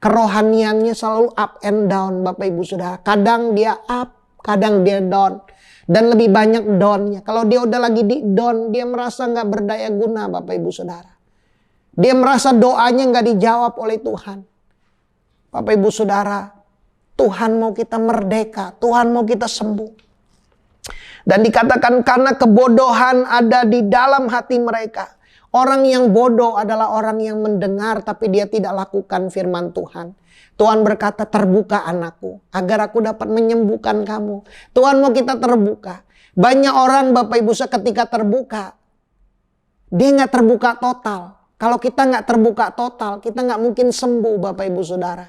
Kerohaniannya selalu up and down Bapak Ibu Saudara. Kadang dia up, kadang dia down. Dan lebih banyak downnya. Kalau dia udah lagi di down, dia merasa nggak berdaya guna Bapak Ibu Saudara. Dia merasa doanya nggak dijawab oleh Tuhan. Bapak Ibu Saudara, Tuhan mau kita merdeka, Tuhan mau kita sembuh. Dan dikatakan karena kebodohan ada di dalam hati mereka. Orang yang bodoh adalah orang yang mendengar tapi dia tidak lakukan firman Tuhan. Tuhan berkata, terbuka anakku agar aku dapat menyembuhkan kamu. Tuhan mau kita terbuka. Banyak orang Bapak Ibu ketika terbuka, dia nggak terbuka total. Kalau kita nggak terbuka total, kita nggak mungkin sembuh Bapak Ibu Saudara.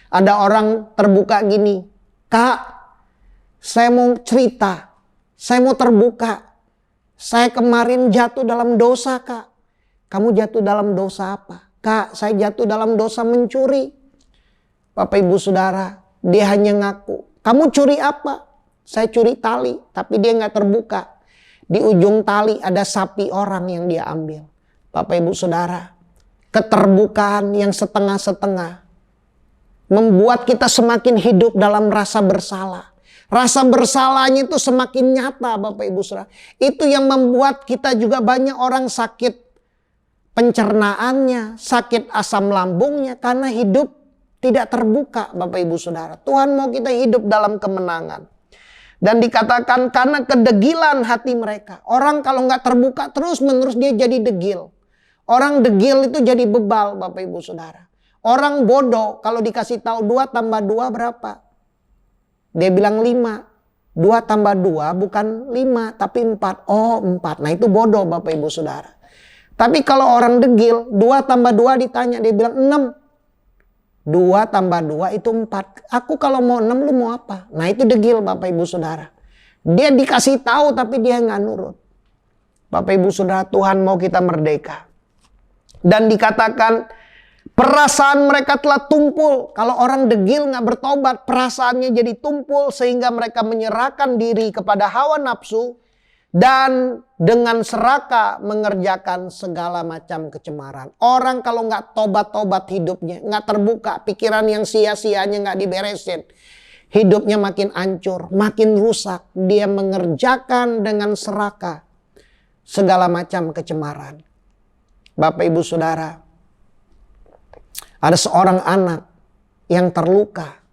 Ada orang terbuka gini, Kak, saya mau cerita, saya mau terbuka. Saya kemarin jatuh dalam dosa Kak. Kamu jatuh dalam dosa apa? Kak, saya jatuh dalam dosa mencuri. Bapak Ibu Saudara, dia hanya ngaku. Kamu curi apa? Saya curi tali, tapi dia nggak terbuka. Di ujung tali ada sapi orang yang dia ambil. Bapak Ibu Saudara, keterbukaan yang setengah-setengah membuat kita semakin hidup dalam rasa bersalah. Rasa bersalahnya itu semakin nyata Bapak Ibu Saudara. Itu yang membuat kita juga banyak orang sakit pencernaannya, sakit asam lambungnya karena hidup tidak terbuka Bapak Ibu Saudara. Tuhan mau kita hidup dalam kemenangan. Dan dikatakan karena kedegilan hati mereka. Orang kalau nggak terbuka terus menerus dia jadi degil. Orang degil itu jadi bebal Bapak Ibu Saudara. Orang bodoh kalau dikasih tahu 2 tambah 2 berapa? Dia bilang 5. 2 tambah 2 bukan 5 tapi 4. Oh 4. Nah itu bodoh Bapak Ibu Saudara. Tapi kalau orang degil 2 tambah 2 ditanya dia bilang 6. 2 tambah 2 itu 4. Aku kalau mau 6 lu mau apa? Nah itu degil Bapak Ibu Saudara. Dia dikasih tahu tapi dia nggak nurut. Bapak Ibu Saudara, Tuhan mau kita merdeka. Dan dikatakan perasaan mereka telah tumpul. Kalau orang degil nggak bertobat, perasaannya jadi tumpul sehingga mereka menyerahkan diri kepada hawa nafsu. Dan dengan serakah mengerjakan segala macam kecemaran. Orang kalau nggak tobat-tobat hidupnya, nggak terbuka, pikiran yang sia-sianya nggak diberesin, hidupnya makin hancur, makin rusak. Dia mengerjakan dengan serakah segala macam kecemaran. Bapak Ibu Saudara, ada seorang anak yang terluka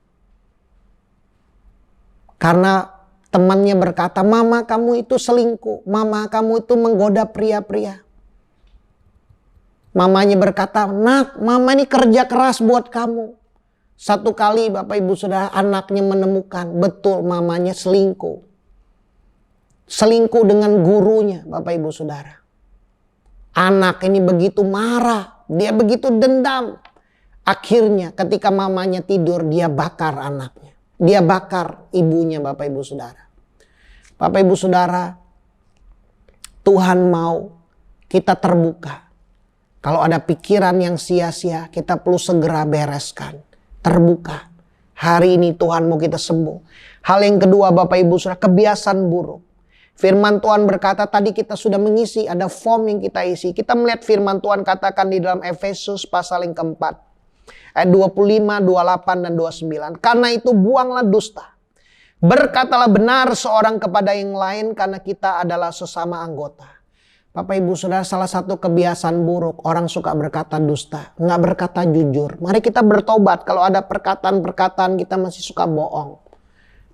karena temannya berkata, mama kamu itu selingkuh. Mama kamu itu menggoda pria-pria. Mamanya berkata, nak, mama ini kerja keras buat kamu. Satu kali Bapak Ibu Saudara, anaknya menemukan betul mamanya selingkuh. Selingkuh dengan gurunya Bapak Ibu Saudara. Anak ini begitu marah. Dia begitu dendam. Akhirnya ketika mamanya tidur dia bakar anaknya. Dia bakar ibunya Bapak Ibu Saudara. Bapak Ibu Saudara, Tuhan mau kita terbuka. Kalau ada pikiran yang sia-sia, kita perlu segera bereskan. Terbuka. Hari ini Tuhan mau kita sembuh. Hal yang kedua Bapak Ibu Saudara, kebiasaan buruk. Firman Tuhan berkata tadi kita sudah mengisi, ada form yang kita isi. Kita melihat firman Tuhan katakan di dalam Efesus pasal yang keempat. Ayat 25, 28, dan 29. Karena itu buanglah dusta. Berkatalah benar seorang kepada yang lain karena kita adalah sesama anggota. Bapak Ibu Saudara, salah satu kebiasaan buruk, orang suka berkata dusta, nggak berkata jujur. Mari kita bertobat. Kalau ada perkataan-perkataan kita masih suka bohong,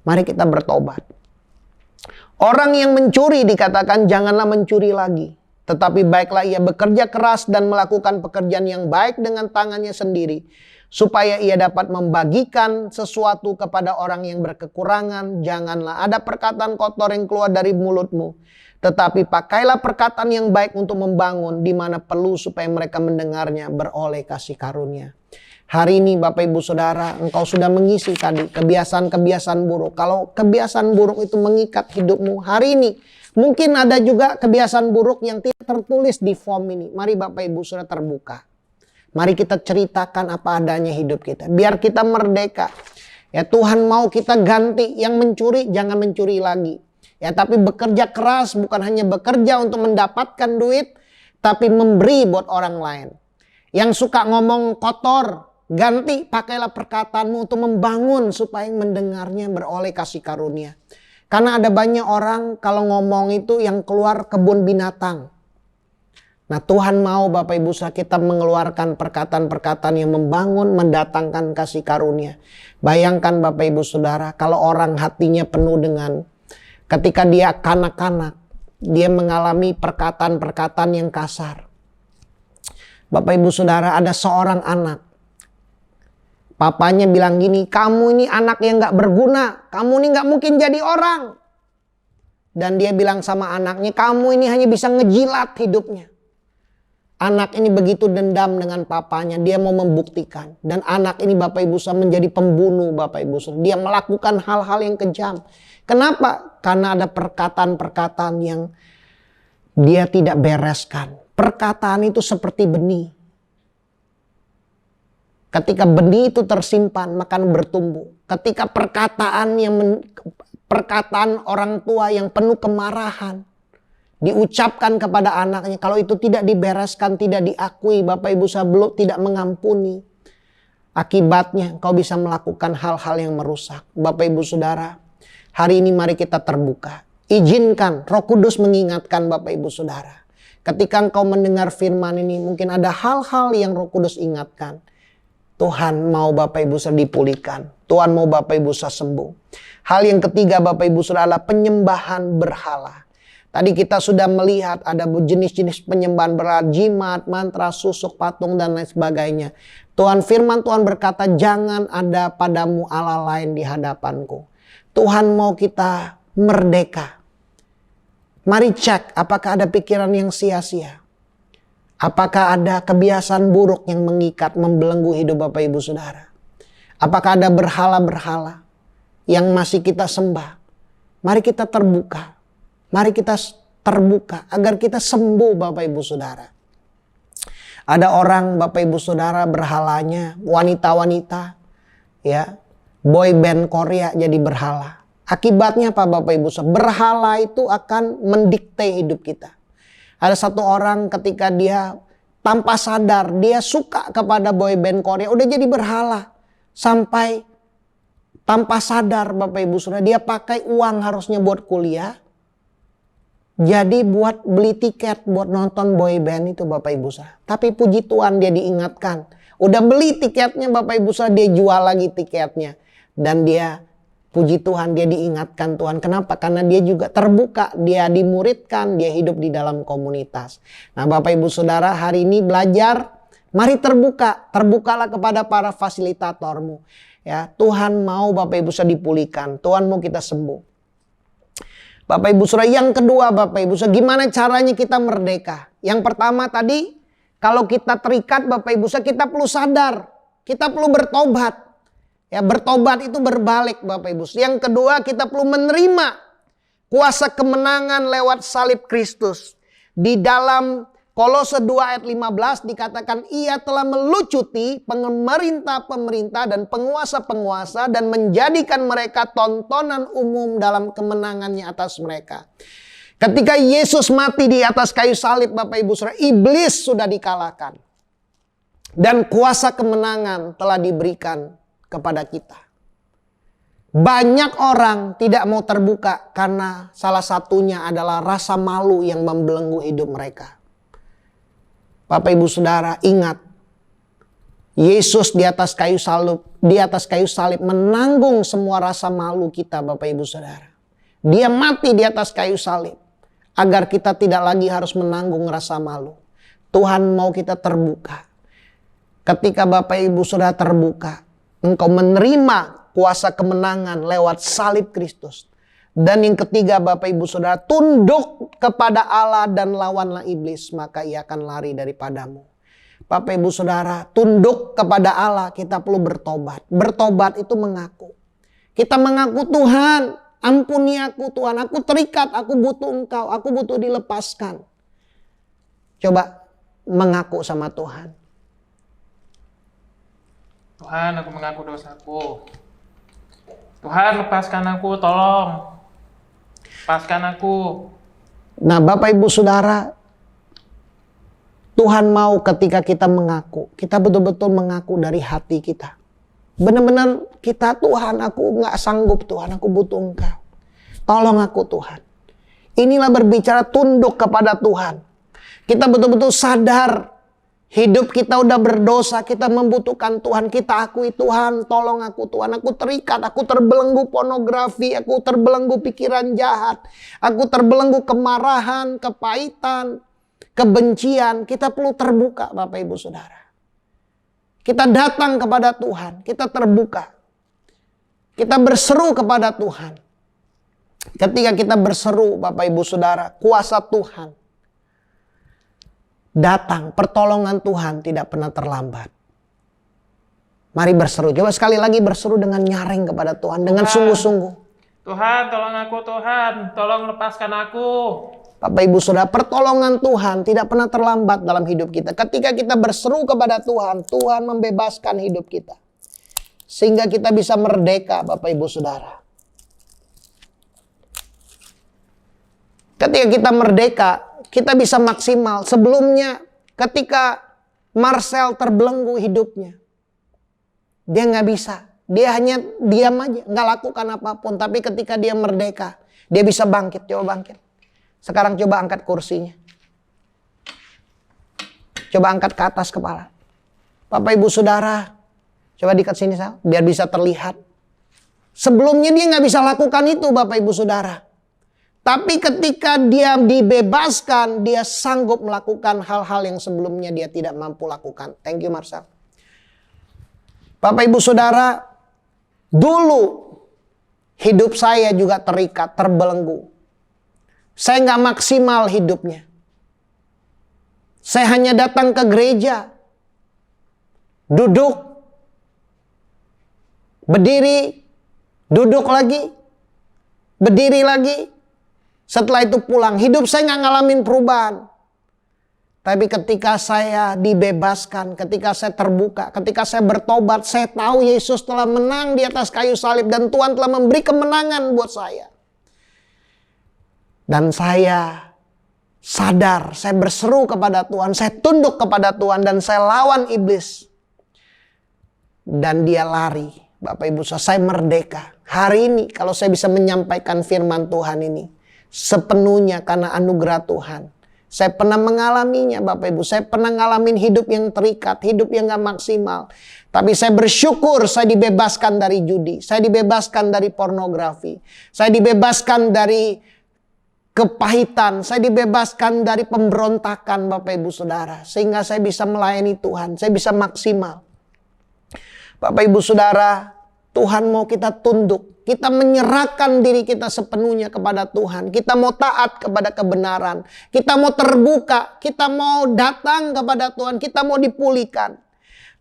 mari kita bertobat. Orang yang mencuri dikatakan janganlah mencuri lagi, tetapi baiklah ia bekerja keras dan melakukan pekerjaan yang baik dengan tangannya sendiri, supaya ia dapat membagikan sesuatu kepada orang yang berkekurangan. Janganlah ada perkataan kotor yang keluar dari mulutmu, tetapi pakailah perkataan yang baik untuk membangun di mana perlu, supaya mereka mendengarnya beroleh kasih karunia. Hari ini Bapak Ibu Saudara, engkau sudah mengisi tadi kebiasaan-kebiasaan buruk. Kalau kebiasaan buruk itu mengikat hidupmu hari ini, mungkin ada juga kebiasaan buruk yang tidak tertulis di form ini. Mari Bapak Ibu Saudara terbuka. Mari kita ceritakan apa adanya hidup kita, biar kita merdeka. Ya, Tuhan mau kita ganti, yang mencuri jangan mencuri lagi. Ya, tapi bekerja keras, bukan hanya bekerja untuk mendapatkan duit, tapi memberi buat orang lain. Yang suka ngomong kotor, ganti, pakailah perkataanmu untuk membangun, supaya yang mendengarnya beroleh kasih karunia. Karena ada banyak orang kalau ngomong itu yang keluar kebun binatang. Nah, Tuhan mau Bapak Ibu Saudara kita mengeluarkan perkataan-perkataan yang membangun, mendatangkan kasih karunia. Bayangkan Bapak Ibu Saudara, kalau orang hatinya penuh dengan, ketika dia kanak-kanak, dia mengalami perkataan-perkataan yang kasar. Bapak Ibu Saudara, ada seorang anak, papanya bilang gini, kamu ini anak yang gak berguna, kamu ini gak mungkin jadi orang. Dan dia bilang sama anaknya, kamu ini hanya bisa ngejilat hidupnya. Anak ini begitu dendam dengan papanya, dia mau membuktikan. Dan anak ini Bapak Ibu Saudara menjadi pembunuh Bapak Ibu Saudara. Dia melakukan hal-hal yang kejam. Kenapa? Karena ada perkataan-perkataan yang dia tidak bereskan. Perkataan itu seperti benih. Ketika benih itu tersimpan, maka bertumbuh. Ketika perkataan orang tua yang penuh kemarahan diucapkan kepada anaknya, kalau itu tidak dibereskan, tidak diakui, Bapak Ibu Saudara, tidak mengampuni, akibatnya kau bisa melakukan hal-hal yang merusak. Bapak Ibu Saudara, hari ini mari kita terbuka. Izinkan Roh Kudus mengingatkan Bapak Ibu Saudara. Ketika engkau mendengar firman ini, mungkin ada hal-hal yang Roh Kudus ingatkan. Tuhan mau Bapak Ibu Saudara dipulihkan. Tuhan mau Bapak Ibu Saudara sembuh. Hal yang ketiga Bapak Ibu Saudara adalah penyembahan berhala. Tadi kita sudah melihat ada jenis-jenis penyembahan berhala, jimat, mantra, susuk, patung, dan lain sebagainya. Firman Tuhan berkata, jangan ada padamu Allah lain di hadapanku. Tuhan mau kita merdeka. Mari cek apakah ada pikiran yang sia-sia. Apakah ada kebiasaan buruk yang mengikat, membelenggu hidup Bapak Ibu Saudara. Apakah ada berhala-berhala yang masih kita sembah. Mari kita terbuka. Mari kita terbuka agar kita sembuh Bapak Ibu Saudara. Ada orang Bapak Ibu Saudara berhalanya wanita-wanita, ya, boy band Korea jadi berhala. Akibatnya apa Bapak Ibu Saudara? Berhala itu akan mendikte hidup kita. Ada satu orang ketika dia tanpa sadar dia suka kepada boy band Korea, udah jadi berhala. Sampai tanpa sadar Bapak Ibu Saudara, dia pakai uang harusnya buat kuliah, jadi buat beli tiket buat nonton boy band itu Bapak Ibu Saudara. Tapi puji Tuhan dia diingatkan. Udah beli tiketnya Bapak Ibu Saudara, dia jual lagi tiketnya. Dan dia, puji Tuhan, dia diingatkan Tuhan. Kenapa? Karena dia juga terbuka. Dia dimuridkan, dia hidup di dalam komunitas. Nah Bapak Ibu Saudara, hari ini belajar. Mari terbuka. Terbukalah kepada para fasilitatormu. Ya, Tuhan mau Bapak Ibu Saudara dipulihkan. Tuhan mau kita sembuh. Bapak Ibu Saudara, yang kedua Bapak Ibu Saudara, gimana caranya kita merdeka? Yang pertama tadi, kalau kita terikat Bapak Ibu Saudara, kita perlu sadar. Kita perlu bertobat. Ya, bertobat itu berbalik Bapak Ibu Saudara. Yang kedua, kita perlu menerima kuasa kemenangan lewat salib Kristus. Di dalam Kolose 2 ayat 15 dikatakan ia telah melucuti pemerintah-pemerintah dan penguasa-penguasa dan menjadikan mereka tontonan umum dalam kemenangannya atas mereka. Ketika Yesus mati di atas kayu salib Bapak Ibu Saudara, iblis sudah dikalahkan. Dan kuasa kemenangan telah diberikan kepada kita. Banyak orang tidak mau terbuka karena salah satunya adalah rasa malu yang membelenggu hidup mereka. Bapak Ibu Saudara, ingat, Yesus di atas kayu salib menanggung semua rasa malu kita, Bapak Ibu Saudara. Dia mati di atas kayu salib agar kita tidak lagi harus menanggung rasa malu. Tuhan mau kita terbuka. Ketika Bapak Ibu Saudara terbuka, engkau menerima kuasa kemenangan lewat salib Kristus. Dan yang ketiga, Bapak Ibu Saudara, tunduk kepada Allah dan lawanlah iblis, maka ia akan lari daripadamu. Bapak Ibu Saudara, tunduk kepada Allah, kita perlu bertobat. Bertobat itu mengaku. Kita mengaku, Tuhan, ampuni aku Tuhan, aku terikat, aku butuh Engkau, aku butuh dilepaskan. Coba mengaku sama Tuhan. Tuhan, aku mengaku dosaku. Tuhan, lepaskan aku, tolong. Lepaskan aku. Nah, Bapak Ibu Saudara, Tuhan mau ketika kita mengaku, kita betul-betul mengaku dari hati kita. Benar-benar kita, Tuhan, aku nggak sanggup Tuhan, aku butuh Engkau. Tolong aku Tuhan. Inilah berbicara tunduk kepada Tuhan. Kita betul-betul sadar hidup kita udah berdosa, kita membutuhkan Tuhan, kita akui Tuhan, tolong aku Tuhan, aku terikat, aku terbelenggu pornografi, aku terbelenggu pikiran jahat, aku terbelenggu kemarahan, kepahitan, kebencian. Kita perlu terbuka Bapak Ibu Saudara. Kita datang kepada Tuhan, kita terbuka. Kita berseru kepada Tuhan. Ketika kita berseru Bapak Ibu Saudara, kuasa Tuhan datang, pertolongan Tuhan tidak pernah terlambat. Mari berseru. Coba sekali lagi berseru dengan nyaring kepada Tuhan. Dengan sungguh-sungguh. Tuhan, tolong aku Tuhan. Tolong lepaskan aku. Bapak Ibu Saudara, pertolongan Tuhan tidak pernah terlambat dalam hidup kita. Ketika kita berseru kepada Tuhan, Tuhan membebaskan hidup kita. Sehingga kita bisa merdeka Bapak Ibu Saudara. Ketika kita merdeka, kita bisa maksimal. Sebelumnya ketika Marcel terbelenggu hidupnya, dia nggak bisa. Dia hanya diam aja, nggak lakukan apapun. Tapi ketika dia merdeka, dia bisa bangkit. Coba bangkit. Sekarang coba angkat kursinya. Coba angkat ke atas kepala. Bapak Ibu Saudara, coba diikat sini biar bisa terlihat. Sebelumnya dia nggak bisa lakukan itu Bapak Ibu Saudara. Tapi ketika dia dibebaskan, dia sanggup melakukan hal-hal yang sebelumnya dia tidak mampu lakukan. Thank you Marcel. Bapak Ibu Saudara, dulu hidup saya juga terikat, terbelenggu. Saya nggak maksimal hidupnya. Saya hanya datang ke gereja, duduk, berdiri, duduk lagi, berdiri lagi. Setelah itu pulang. Hidup saya nggak ngalamin perubahan. Tapi ketika saya dibebaskan, ketika saya terbuka, ketika saya bertobat, saya tahu Yesus telah menang di atas kayu salib. Dan Tuhan telah memberi kemenangan buat saya. Dan saya sadar, saya berseru kepada Tuhan, saya tunduk kepada Tuhan, dan saya lawan iblis. Dan dia lari. Bapak Ibu, saya merdeka. Hari ini kalau saya bisa menyampaikan firman Tuhan ini, sepenuhnya karena anugerah Tuhan. Saya pernah mengalaminya Bapak Ibu. Saya pernah ngalamin hidup yang terikat, hidup yang gak maksimal. Tapi saya bersyukur saya dibebaskan dari judi. Saya dibebaskan dari pornografi. Saya dibebaskan dari kepahitan. Saya dibebaskan dari pemberontakan Bapak Ibu Saudara. Sehingga saya bisa melayani Tuhan. Saya bisa maksimal. Bapak Ibu Saudara, Tuhan mau kita tunduk. Kita menyerahkan diri kita sepenuhnya kepada Tuhan. Kita mau taat kepada kebenaran. Kita mau terbuka. Kita mau datang kepada Tuhan. Kita mau dipulihkan.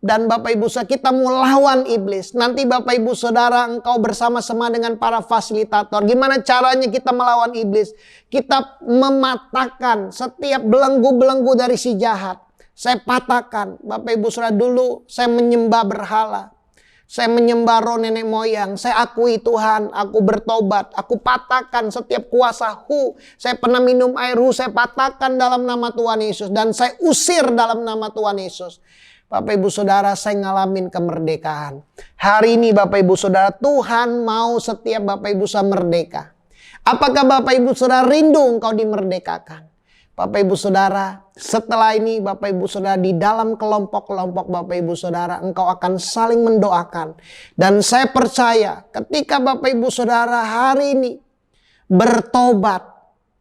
Dan Bapak Ibu Saudara, kita mau lawan iblis. Nanti Bapak Ibu Saudara, engkau bersama-sama dengan para fasilitator. Gimana caranya kita melawan iblis? Kita mematahkan setiap belenggu-belenggu dari si jahat. Saya patahkan. Bapak Ibu Saudara, dulu saya menyembah berhala. Saya menyembah roh nenek moyang. Saya akui Tuhan, aku bertobat. Aku patahkan setiap kuasa hu. Saya pernah minum air hu, saya patahkan dalam nama Tuhan Yesus. Dan saya usir dalam nama Tuhan Yesus. Bapak Ibu Saudara, saya ngalamin kemerdekaan. Hari ini Bapak Ibu Saudara, Tuhan mau setiap Bapak Ibu Saudara merdeka. Apakah Bapak Ibu Saudara rindu engkau dimerdekakan? Bapak Ibu Saudara, setelah ini Bapak Ibu Saudara di dalam kelompok-kelompok Bapak Ibu Saudara, engkau akan saling mendoakan. Dan saya percaya ketika Bapak Ibu Saudara hari ini bertobat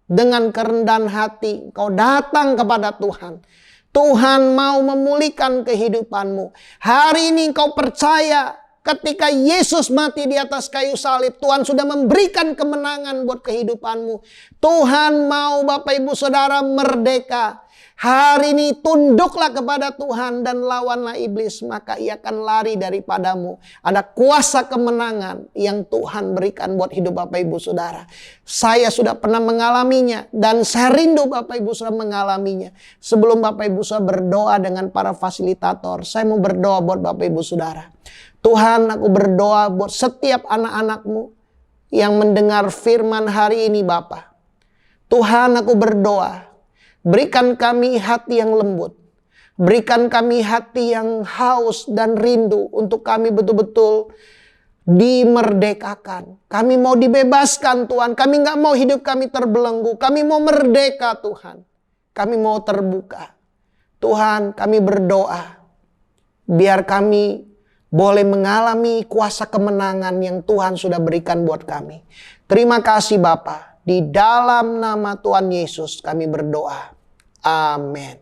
dengan kerendahan hati, engkau datang kepada Tuhan. Tuhan mau memulihkan kehidupanmu. Hari ini engkau percaya ketika Yesus mati di atas kayu salib, Tuhan sudah memberikan kemenangan buat kehidupanmu. Tuhan mau Bapak Ibu Saudara merdeka. Hari ini tunduklah kepada Tuhan dan lawanlah iblis, maka ia akan lari daripadamu. Ada kuasa kemenangan yang Tuhan berikan buat hidup Bapak Ibu Saudara. Saya sudah pernah mengalaminya dan saya rindu Bapak Ibu Saudara mengalaminya. Sebelum Bapak Ibu Saudara berdoa dengan para fasilitator, saya mau berdoa buat Bapak Ibu Saudara. Tuhan, aku berdoa buat setiap anak-anakmu yang mendengar firman hari ini Bapa. Tuhan, aku berdoa, berikan kami hati yang lembut. Berikan kami hati yang haus dan rindu untuk kami betul-betul dimerdekakan. Kami mau dibebaskan Tuhan. Kami nggak mau hidup kami terbelenggu. Kami mau merdeka Tuhan. Kami mau terbuka. Tuhan, kami berdoa. Biar kami boleh mengalami kuasa kemenangan yang Tuhan sudah berikan buat kami. Terima kasih Bapa. Di dalam nama Tuhan Yesus kami berdoa. Amin.